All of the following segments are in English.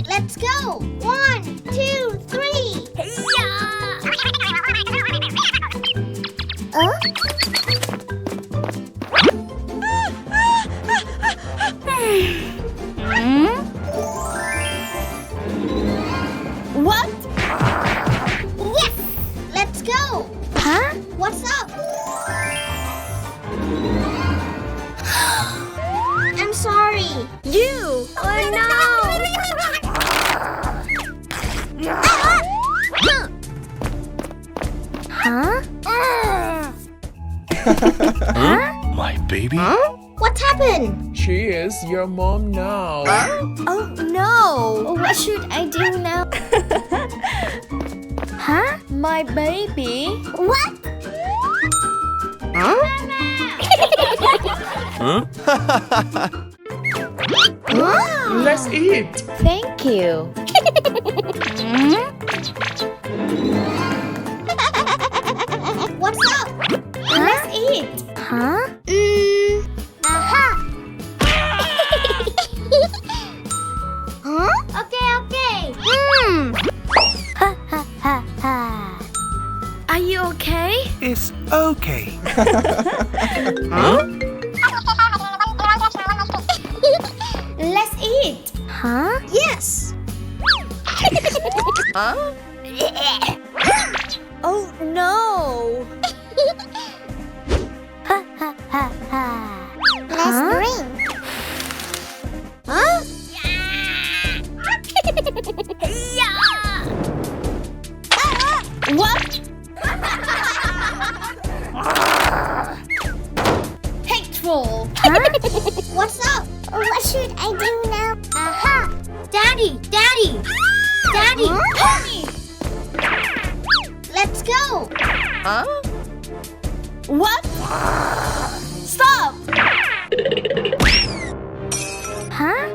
Let's go! 1, 2, 3! What? Yes! Let's go! Huh? What's up? I'm sorry. You! Oh no! Huh? My baby? What happened? She is your mom now. Oh no! What should I do now? Huh? My baby? What? Let's eat. Thank you. What's up? Let's eat. Huh? Aha! Huh? Okay. Ha ha ha ha. Are you okay? It's okay. Let's eat. Huh? Yes. Oh no! Ha ha ha ha. Let's drink. Huh? What? Hateful! Huh? What's up? What should I do now? Aha! Daddy! Daddy! Mommy! Let's go! What? Stop! Huh?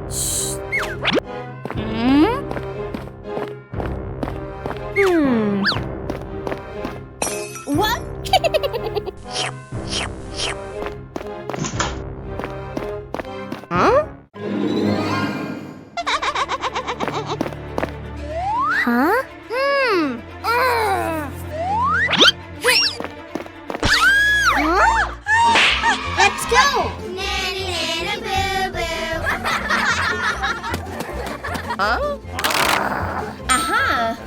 Shh. What? Huh? Huh? Let's go! Aha!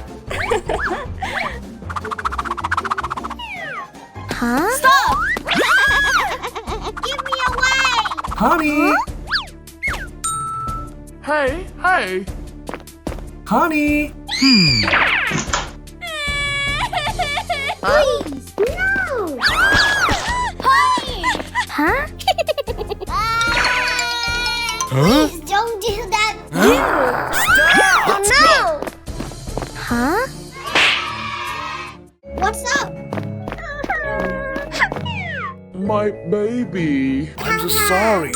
Huh? Stop! Give me away! Honey! Hey. Honey! Please! No! Honey! Huh? Please don't do that! Oh no! Huh? What's up? My baby. I'm so sorry.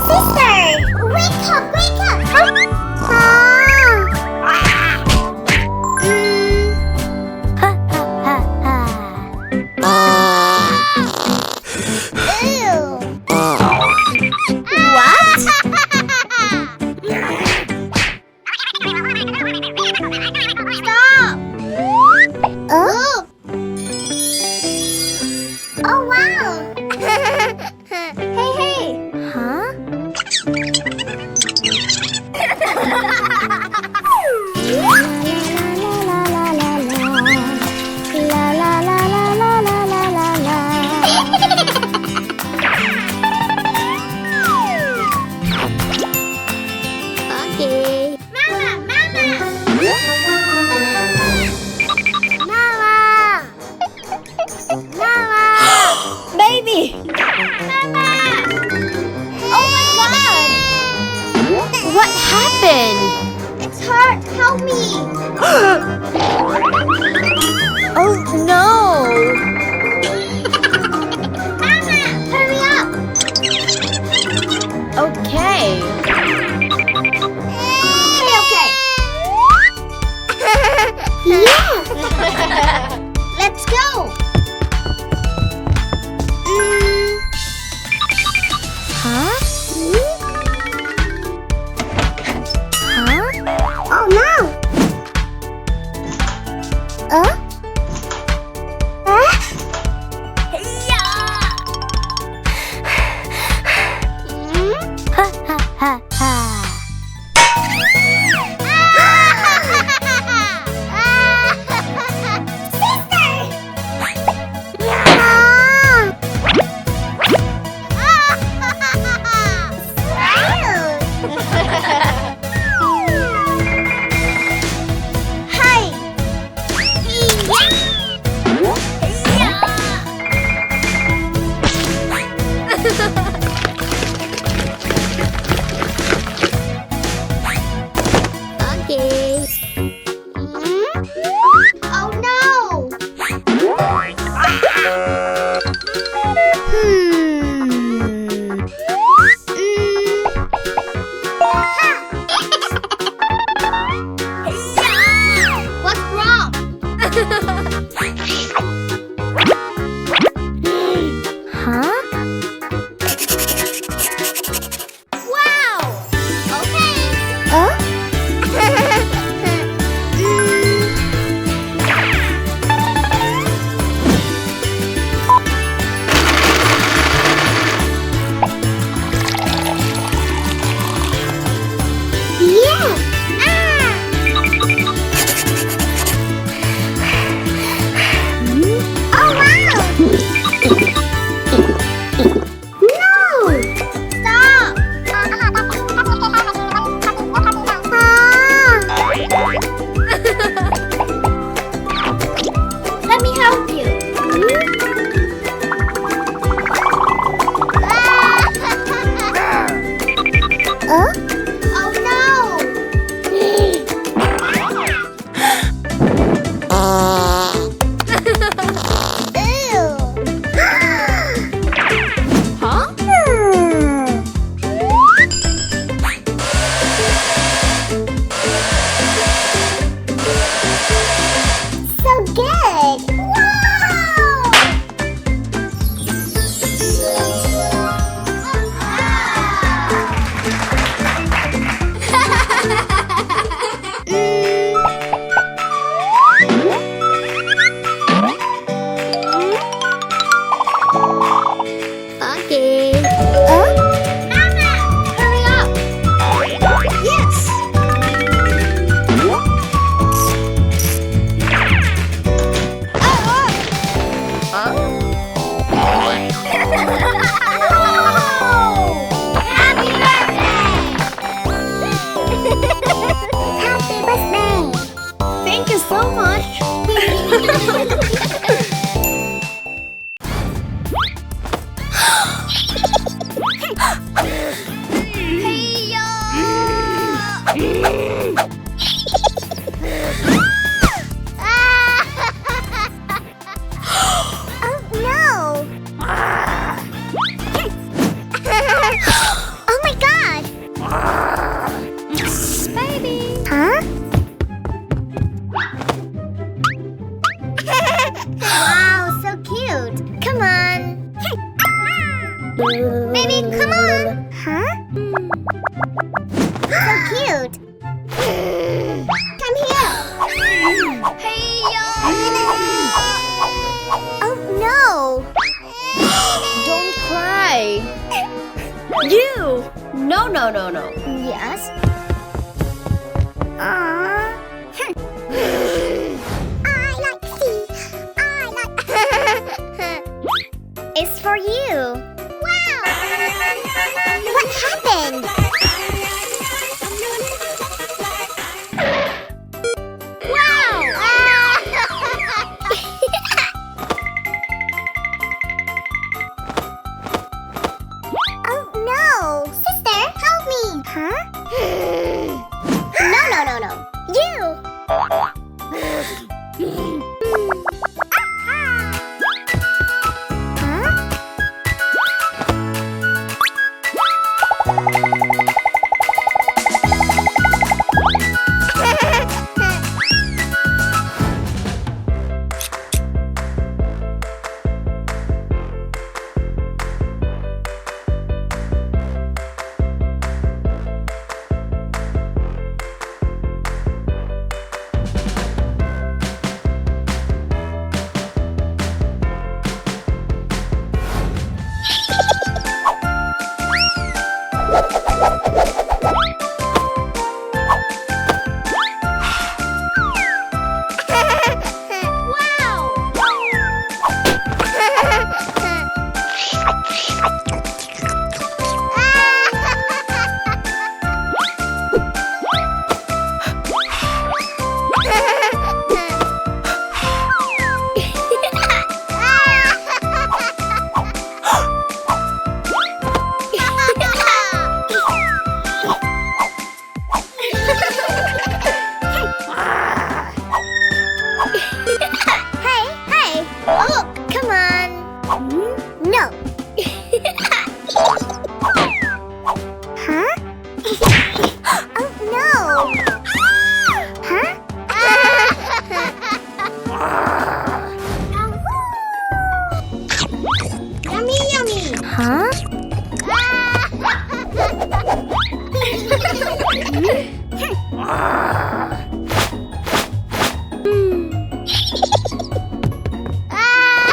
Sister! Wake up! Ha ha ha ha. Ew! What? Stop! Look! Oh wow! Hey! Huh? Okay. Mama! Baby! Oh my god! What happened? It's hurt! Help me! Oh no! Mama! Hurry up! Okay. Okay. Huh? Huh? Oh no! Ha ha ha ha! Baby, come on! Huh? So cute! Come here! Hey, yo! Oh, no! Don't cry. You! No, no, no, no. Yes? Aww. I like tea. I like... It's for you. Wow! What happened? Wow! Oh no! Sister, help me! Huh? No, no, no, no. You! Huh?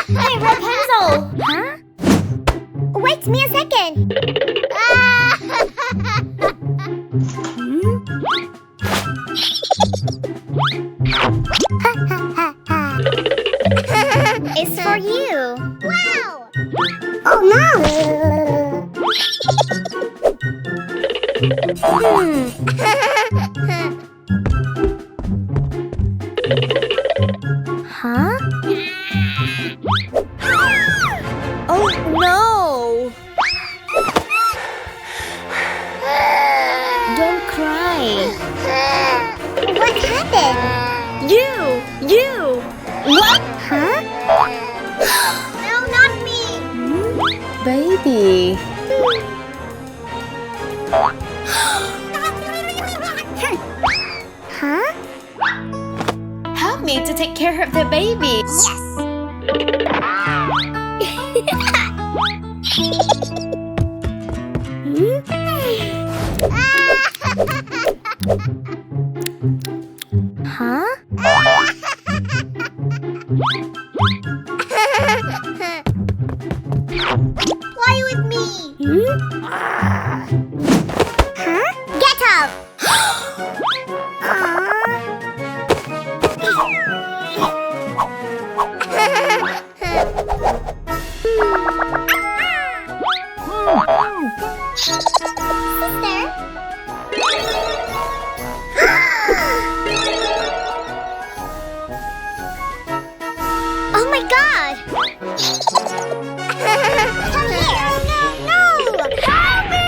Hey, Rapunzel! Huh? Wait me a second. It's for you. Wow! Oh no! Huh? Oh no! Don't cry. What happened? You! What? Huh? No, not me! Baby. Huh? Help me to take care of the baby. Huh? Play with me. Huh? Get up. Oh my god! Come here! No! Help me!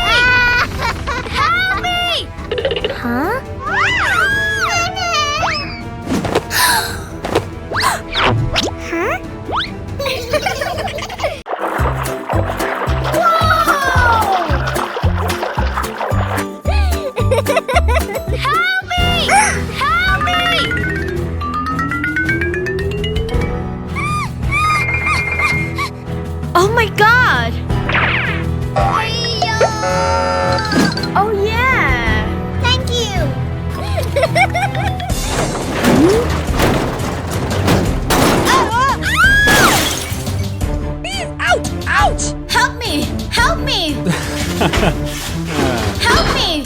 Help me! Huh? Huh? Help me! Help me! Oh my god! Oh yeah! Thank you! Ouch! Help me! Help me! Help me!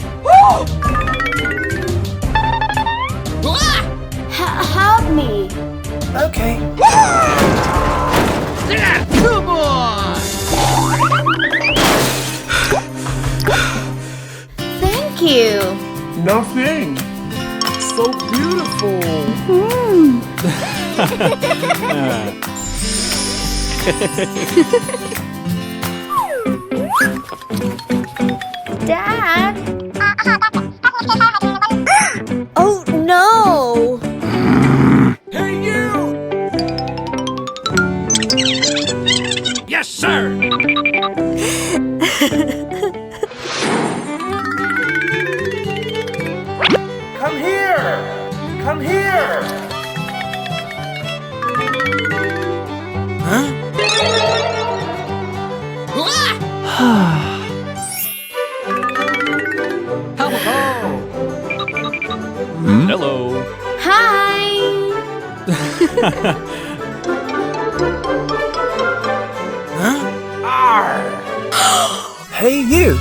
Help me! Okay. Thank you! Nothing. So beautiful. Dad! Oh no! Hey, you! Yes, sir. Come here. Come here. Huh? Hello. Hi! Hey, you.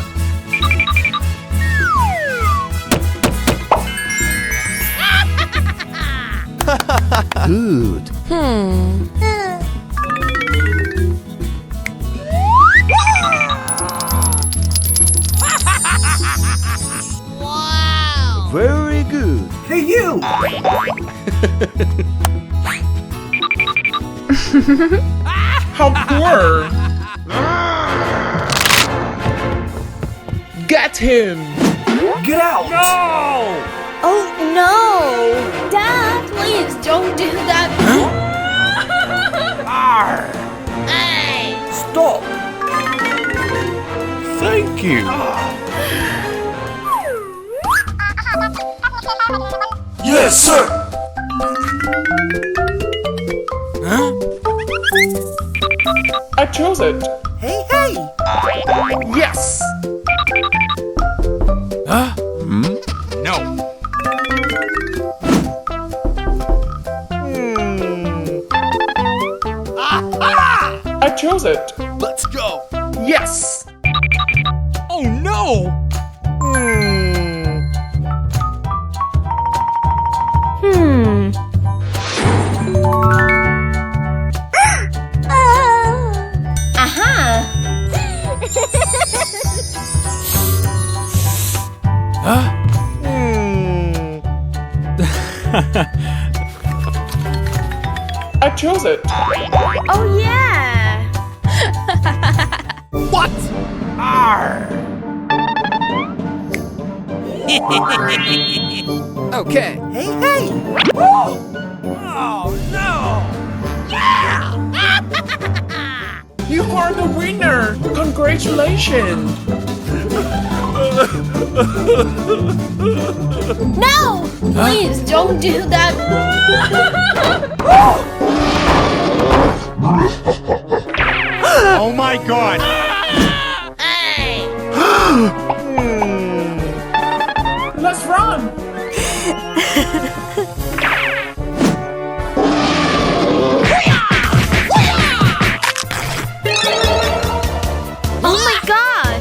Good. Very good. Hey, you! How poor! Get him! Get out! No! Oh no! Dad, please don't do that. Arr! Stop! Thank you. Yes, sir! Huh? I chose it. Hey, hey! Yes! Huh? No. I chose it. Let's go. Yes! Oh no! Aha! Huh? I chose it. Oh yeah! What? Arr! Okay. Hey, hey! Oh no! You are the winner! Congratulations! No! Please don't do that. Oh my god. Let's run! Oh my god!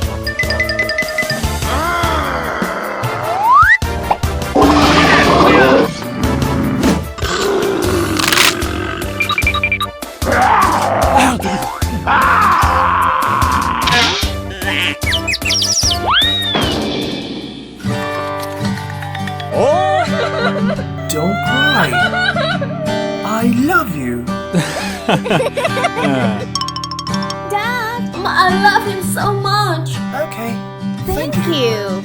Don't cry. I love you. Dad, I love him so much. Okay. Thank you.